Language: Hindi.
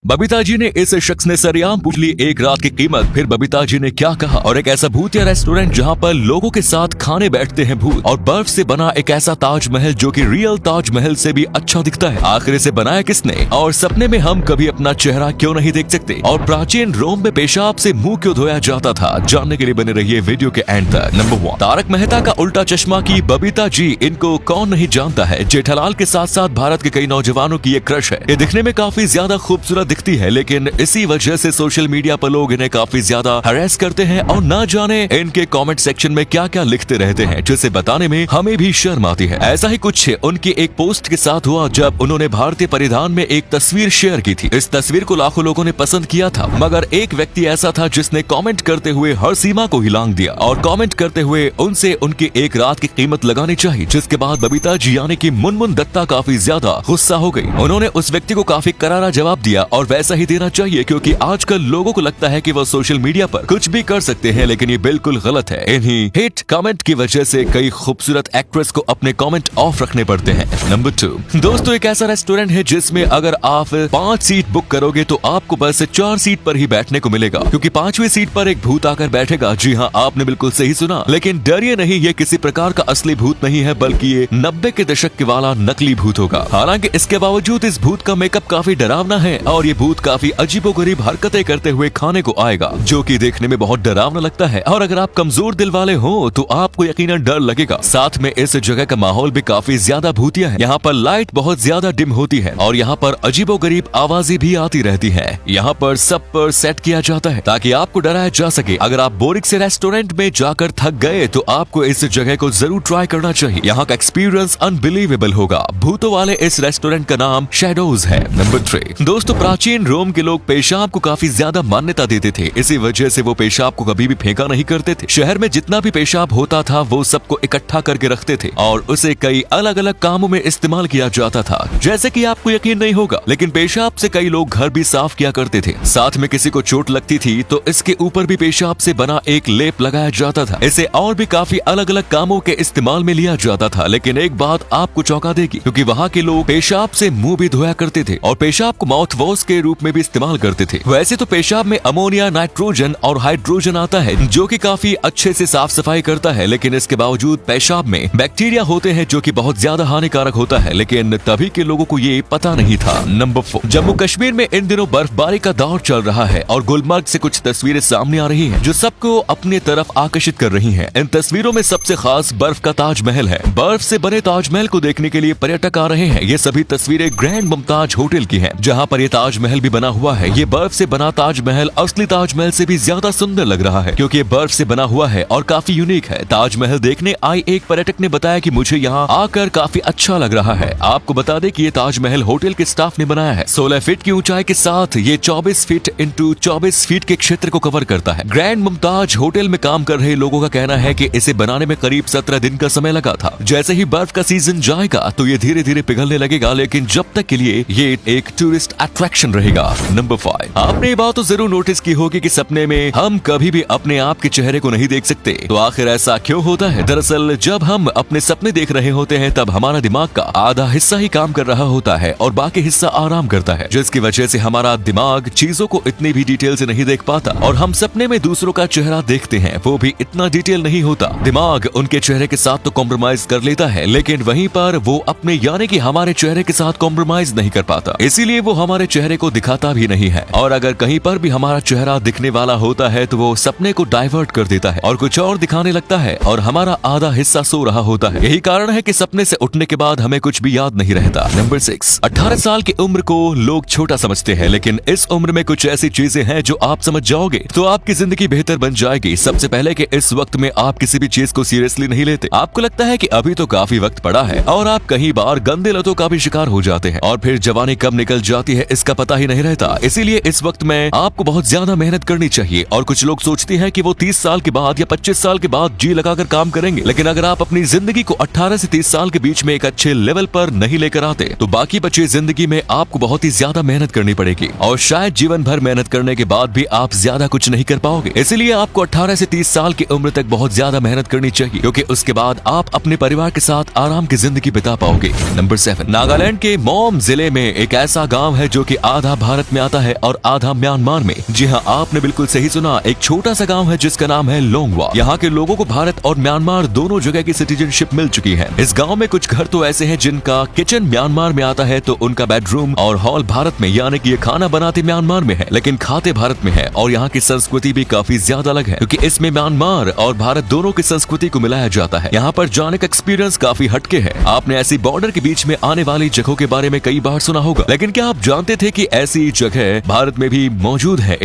बबीता जी ने इस शख्स ने सरेआम पूछ ली एक रात की कीमत। फिर बबीता जी ने क्या कहा और एक ऐसा भूतिया रेस्टोरेंट जहां पर लोगों के साथ खाने बैठते हैं भूत, और बर्फ से बना एक ऐसा ताजमहल जो कि रियल ताजमहल से भी अच्छा दिखता है, आखिर इसे बनाया किसने, और सपने में हम कभी अपना चेहरा क्यों नहीं देख सकते, और प्राचीन रोम में पेशाब से मुंह क्यों धोया जाता था, जानने के लिए बने रहिए वीडियो के एंड तक। नंबर 1, तारक मेहता का उल्टा चश्मा की बबीता जी। इनको कौन नहीं जानता है। जेठालाल के साथ साथ भारत के कई नौजवानों की ये क्रश है। ये दिखने में काफी ज्यादा खूबसूरत दिखती है, लेकिन इसी वजह से सोशल मीडिया पर लोग इन्हें काफी ज्यादा हरेस करते हैं और ना जाने इनके कमेंट सेक्शन में क्या क्या लिखते रहते हैं, जिसे बताने में हमें भी शर्म आती है। ऐसा ही कुछ उनकी एक पोस्ट के साथ हुआ जब उन्होंने भारतीय परिधान में एक तस्वीर शेयर की थी। इस तस्वीर को लाखों लोगों ने पसंद किया था, मगर एक व्यक्ति ऐसा था जिसने कमेंट करते हुए हर सीमा को हिलांग दिया और कमेंट करते हुए उनसे उनकी एक रात की कीमत लगानी चाहिए, जिसके बाद बबीता जी यानी कि मुनमुन दत्ता काफी ज्यादा गुस्सा हो गई। उन्होंने उस व्यक्ति को काफी करारा जवाब दिया और वैसा ही देना चाहिए, क्योंकि आजकल लोगों को लगता है कि वो सोशल मीडिया पर कुछ भी कर सकते हैं, लेकिन ये बिल्कुल गलत है। इन्हीं हिट कमेंट की वजह से कई खूबसूरत एक्ट्रेस को अपने कमेंट ऑफ रखने पड़ते हैं। नंबर 2, दोस्तों एक ऐसा रेस्टोरेंट है जिसमें अगर आप 5 सीट बुक करोगे तो आपको बस 4 सीट पर ही बैठने को मिलेगा, क्योंकि 5वीं सीट पर एक भूत आकर बैठेगा। जी हाँ, आपने बिल्कुल सही सुना, लेकिन डरिए नहीं, ये किसी प्रकार का असली भूत नहीं है, बल्कि ये 90 के दशक के वाला नकली भूत होगा। हालांकि इसके बावजूद इस भूत का मेकअप काफी डरावना है और ये भूत काफी अजीबोगरीब हरकतें करते हुए खाने को आएगा, जो कि देखने में बहुत डरावना लगता है। और अगर आप कमजोर दिल वाले हो तो आपको यकीनन डर लगेगा। साथ में इस जगह का माहौल भी काफी ज्यादा भूतिया है। यहाँ पर लाइट बहुत ज्यादा डिम होती है और यहाँ पर अजीबोगरीब आवाजें भी आती रहती है। यहाँ पर सब पर सेट किया जाता है ताकि आपको डराया जा सके। अगर आप बोरिंग से रेस्टोरेंट में जाकर थक गए तो आपको इस जगह को जरूर ट्राई करना चाहिए। यहाँ का एक्सपीरियंस अनबिलीवेबल होगा। भूतों वाले इस रेस्टोरेंट का नाम शैडोज है। नंबर 3, दोस्तों प्राचीन रोम के लोग पेशाब को काफी ज्यादा मान्यता देते थे। इसी वजह से वो पेशाब को कभी भी फेंका नहीं करते थे। शहर में जितना भी पेशाब होता था वो सबको इकट्ठा करके रखते थे और उसे कई अलग अलग कामों में इस्तेमाल किया जाता था। जैसे कि आपको यकीन नहीं होगा, लेकिन पेशाब से कई लोग घर भी साफ किया करते थे। साथ में किसी को चोट लगती थी तो इसके ऊपर भी पेशाब से बना एक लेप लगाया जाता था। इसे और भी काफी अलग अलग कामों के इस्तेमाल में लिया जाता था। लेकिन एक बात आपको चौंका देगी, क्योंकि वहाँ के लोग पेशाब से मुंह भी धोया करते थे और पेशाब को माउथ वॉश के रूप में भी इस्तेमाल करते थे। वैसे तो पेशाब में अमोनिया, नाइट्रोजन और हाइड्रोजन आता है, जो कि काफी अच्छे से साफ सफाई करता है, लेकिन इसके बावजूद पेशाब में बैक्टीरिया होते हैं जो कि बहुत ज्यादा हानिकारक होता है, लेकिन तभी के लोगों को ये पता नहीं था। नंबर 4, जम्मू कश्मीर में इन दिनों बर्फबारी का दौर चल रहा है और गुलमर्ग से कुछ तस्वीरें सामने आ रही हैं जो सबको अपनी तरफ आकर्षित कर रही हैं। इन तस्वीरों में सबसे खास बर्फ का ताजमहल है। बर्फ से बने ताजमहल को देखने के लिए पर्यटक आ रहे हैं। ये सभी तस्वीरें ग्रैंड मुमताज होटल की हैं, जहां पर ये ताजमहल भी बना हुआ है। ये बर्फ से बना ताजमहल असली ताजमहल से भी ज्यादा सुंदर लग रहा है, क्योंकि ये बर्फ से बना हुआ है और काफी यूनिक है। ताजमहल देखने आई एक पर्यटक ने बताया कि मुझे यहाँ आकर काफी अच्छा लग रहा है। आपको बता दें कि ये ताजमहल होटल के स्टाफ ने बनाया है। 16 फीट की ऊंचाई के साथ ये 24 फीट इंटू 24 फीट के क्षेत्र को कवर करता है। ग्रैंड मुमताज होटल में काम कर रहे लोगों का कहना है कि इसे बनाने में करीब 17 दिन का समय लगा था। जैसे ही बर्फ का सीजन जाएगा तो ये धीरे धीरे पिघलने लगेगा, लेकिन जब तक के लिए ये एक टूरिस्ट अट्रैक्शन रहेगा। नंबर 5, आपने ये बात तो जरूर नोटिस की होगी कि सपने में हम कभी भी अपने आप के चेहरे को नहीं देख सकते। तो आखिर ऐसा क्यों होता है? दरअसल जब हम अपने सपने देख रहे होते हैं तब हमारा दिमाग का आधा हिस्सा ही काम कर रहा होता है और बाकी हिस्सा आराम करता है, जिसकी वजह से हमारा दिमाग चीजों को इतनी भी डिटेल से नहीं देख पाता। और हम सपने में दूसरों का चेहरा देखते हैं, वो भी इतना डिटेल नहीं होता। दिमाग उनके चेहरे के साथ तो कॉम्प्रोमाइज कर लेता है, लेकिन वहीं पर वो अपने यानी कि हमारे चेहरे के साथ कॉम्प्रोमाइज नहीं कर पाता, इसीलिए वो हमारे चेहरे को दिखाता भी नहीं है। और अगर कहीं पर भी हमारा चेहरा दिखने वाला होता है तो वो सपने को डाइवर्ट कर देता है और कुछ और दिखाने लगता है और हमारा आधा हिस्सा सो रहा होता है। यही कारण है कि सपने से उठने के बाद हमें कुछ भी याद नहीं रहता। नंबर 6, 18 साल की उम्र को लोग छोटा समझते हैं, लेकिन इस उम्र में कुछ ऐसी चीजें हैं जो आप समझ जाओगे तो आपकी जिंदगी बेहतर बन जाएगी। सबसे पहले कि इस वक्त में आप किसी भी चीज को सीरियसली नहीं लेते। आपको लगता है कि अभी तो काफी वक्त पड़ा है और आप कई बार गंदे लतों का भी शिकार हो जाते हैं और फिर जवानी कब निकल जाती है इसका पता ही नहीं रहता। इसीलिए इस वक्त में आपको बहुत ज्यादा मेहनत करनी चाहिए। और कुछ लोग सोचते हैं कि वो 30 साल के बाद या 25 साल के बाद जी लगाकर काम करेंगे, लेकिन अगर आप अपनी जिंदगी को 18 से 30 साल के बीच में एक अच्छे लेवल पर नहीं लेकर आते तो बाकी बची जिंदगी में आपको बहुत ही ज्यादा मेहनत करनी पड़ेगी और शायद जीवन भर मेहनत करने के बाद भी आप ज्यादा कुछ नहीं कर पाओगे। इसीलिए आपको 18 से 30 साल की उम्र तक बहुत ज्यादा मेहनत करनी चाहिए, क्योंकि उसके बाद आप अपने परिवार के साथ आराम की जिंदगी बिता पाओगे। नंबर 7, नागालैंड के मोम जिले में एक ऐसा गाँव है जो की आधा भारत में आता है और आधा म्यांमार में। जी हाँ, आपने बिल्कुल सही सुना, एक छोटा सा गाँव है जिसका नाम है लोंगवा। यहाँ के लोगों को भारत और म्यांमार दोनों जगह की सिटीजनशिप मिल चुकी है। इस गाँव में कुछ घर तो ऐसे हैं जिनका किचन म्यांमार में आता है, तो उनका बेडरूम और हॉल भारत में, यानी कि ये खाना बनाते म्यांमार में है लेकिन खाते भारत में है। और यहाँ की संस्कृति भी काफी ज्यादा अलग है क्योंकि इसमें म्यांमार और भारत दोनों की संस्कृति को मिलाया जाता है। यहाँ पर जाने का एक्सपीरियंस काफी हटके है। आपने ऐसी बॉर्डर के बीच में आने वाली जगहों के बारे में कई बार सुना होगा, लेकिन क्या आप जानते थे कि ऐसी जगह भारत में भी मौजूद है?